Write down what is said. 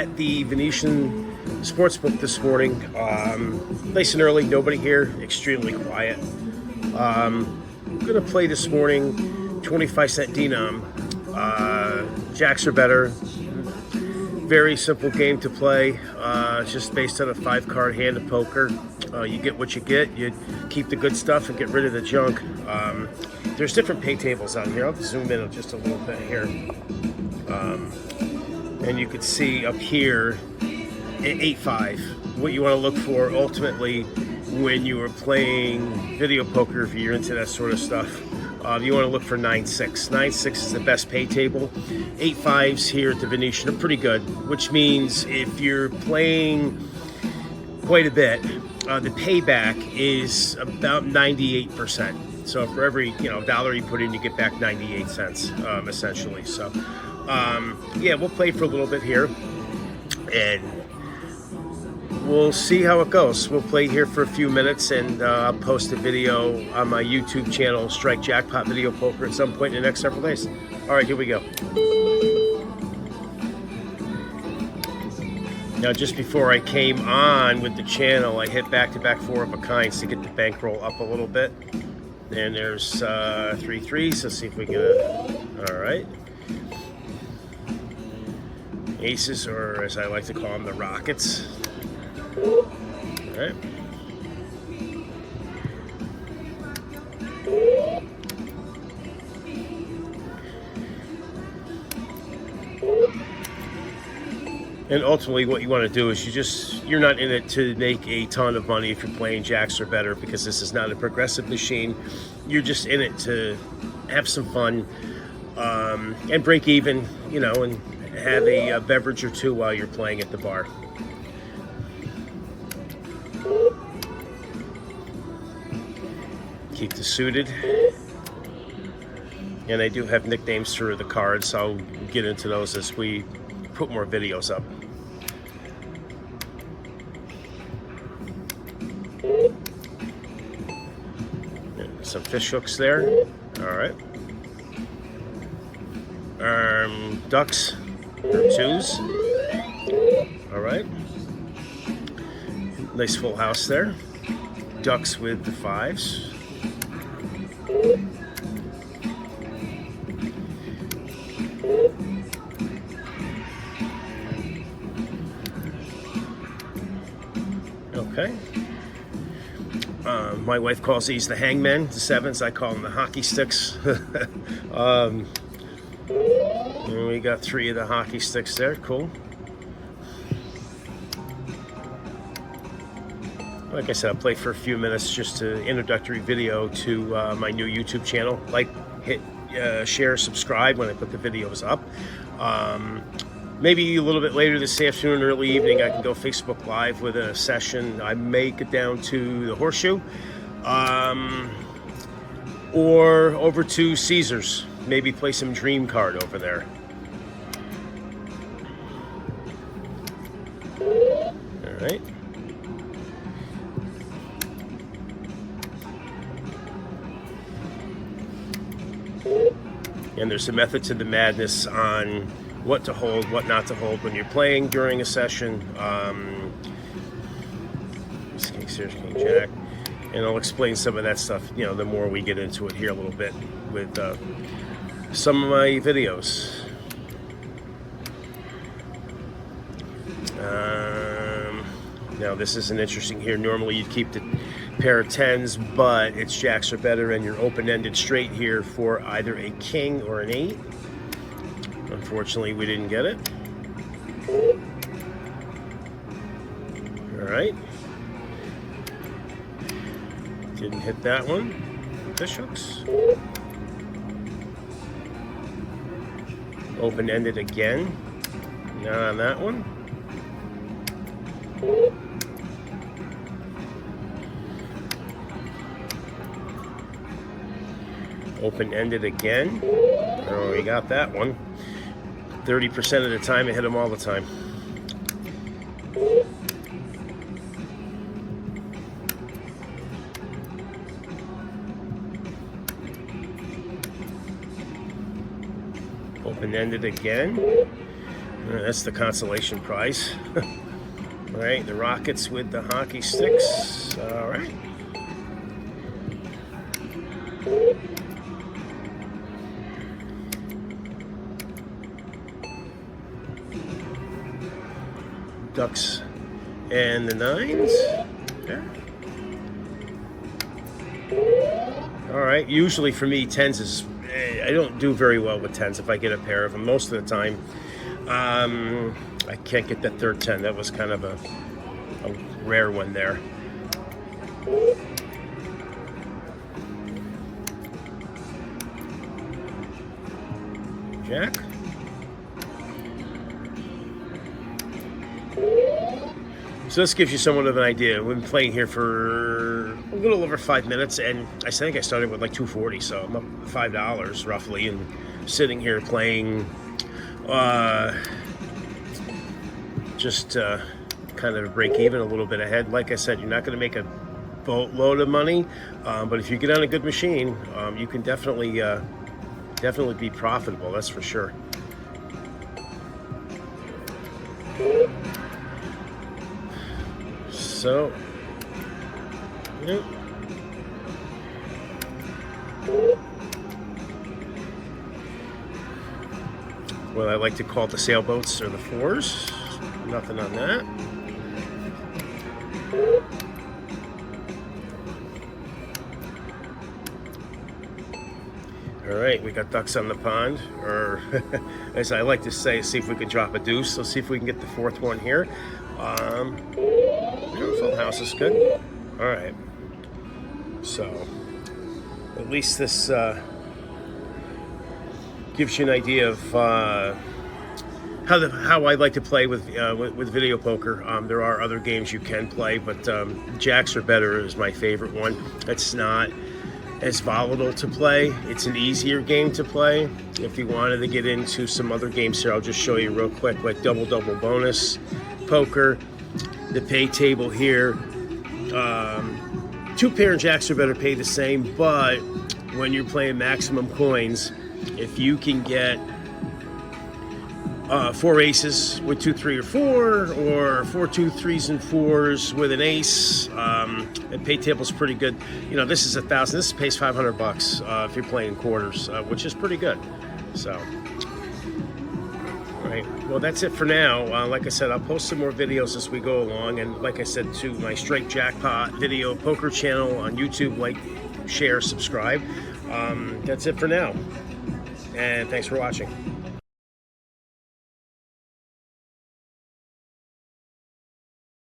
at the Venetian Sportsbook this morning. Nice and early, nobody here, extremely quiet. I'm going to play this morning 25-cent denom. Jacks are better. Very simple game to play. It's just based on a 5-card hand of poker. You get what you get. You keep the good stuff and get rid of the junk. There's different pay tables out here. I'll zoom in just a little bit here. And you can see up here at 8.5 what you want to look for ultimately when you are playing video poker, if you're into that sort of stuff. You want to look for 9.6. 9.6 is the best pay table. 8.5s here at the Venetian are pretty good, which means if you're playing quite a bit, the payback is about 98%. So for every dollar you put in, you get back 98 cents, essentially. So yeah, we'll play for a little bit here, and we'll see how it goes. We'll play here for a few minutes, and I'll post a video on my YouTube channel, Strike Jackpot Video Poker, at some point in the next several days. All right, here we go. Now, just before I came on with the channel, I hit back-to-back 4 of a kinds to get the bankroll up a little bit. And there's 3 threes. Let's see if we can get it. All right. Aces, or as I like to call them, the rockets. All right. And ultimately what you want to do is you're not in it to make a ton of money if you're playing jacks or better, because this is not a progressive machine. You're just in it to have some fun and break even, and have a beverage or two while you're playing at the bar. Keep the suited. And I do have nicknames for the cards, so I'll get into those as we put more videos up. Some fish hooks there. All right. Ducks or twos. All right. Nice full house there. Ducks with the 5s. Okay. My wife calls these the hangmen, the 7s. I call them the hockey sticks. And we got 3 of the hockey sticks there. Cool. Like I said, I'll play for a few minutes, just an introductory video to my new YouTube channel. Like, hit, share, subscribe when I put the videos up. Maybe a little bit later this afternoon, early evening, I can go Facebook Live with a session. I may get down to the Horseshoe or over to Caesars. Maybe play some Dream Card over there. All right. And there's a method to the madness on what to hold, what not to hold when you're playing during a session. King, Sears, King, Jack. And I'll explain some of that stuff, the more we get into it here a little bit with some of my videos. Now this is an interesting here. Normally you'd keep the pair of 10s, but it's jacks or better, and you're open-ended straight here for either a king or an 8. Unfortunately, we didn't get it. All right. Didn't hit that one. Fish hooks. Open-ended again. Not on that one. Open-ended again. Oh, we got that one. 30% of the time, I hit them all the time. Open-ended again. All right, that's the consolation prize. All right, the rockets with the hockey sticks. All right. Ducks and the nines. Okay. All right. Usually for me, tens is, I don't do very well with tens if I get a pair of them. Most of the time, I can't get that third 10. That was kind of a rare one there. Jack. So this gives you somewhat of an idea. We've been playing here for a little over 5 minutes, and I think I started with like $2.40, so I'm up $5 roughly, and sitting here playing, just kind of break even, a little bit ahead. Like I said, you're not going to make a boatload of money, but if you get on a good machine, you can definitely be profitable. That's for sure. So, yeah. What I like to call the sailboats or the fours. Nothing on that. All right, we got ducks on the pond, or as I like to say, see if we can drop a deuce. Let's see if we can get the fourth one here. Full house is good. All right. So, at least this gives you an idea of how I like to play with video poker. There are other games you can play, but jacks are better is my favorite one. It's not as volatile to play. It's an easier game to play. If you wanted to get into some other games here, I'll just show you real quick, like double bonus poker. The pay table here, 2 pair jacks are better pay the same, but when you're playing maximum coins, if you can get 4 aces with 2, 3, or 4, or 4, 2, 3s and 4s with an ace, the pay table's pretty good. You know, this is $1,000. This pays $500 if you're playing quarters, which is pretty good. So. Right. Well, that's it for now. Like I said, I'll post some more videos as we go along, and like I said, to my Straight Jackpot video poker channel on YouTube, like, share, subscribe. That's it for now, and thanks for watching.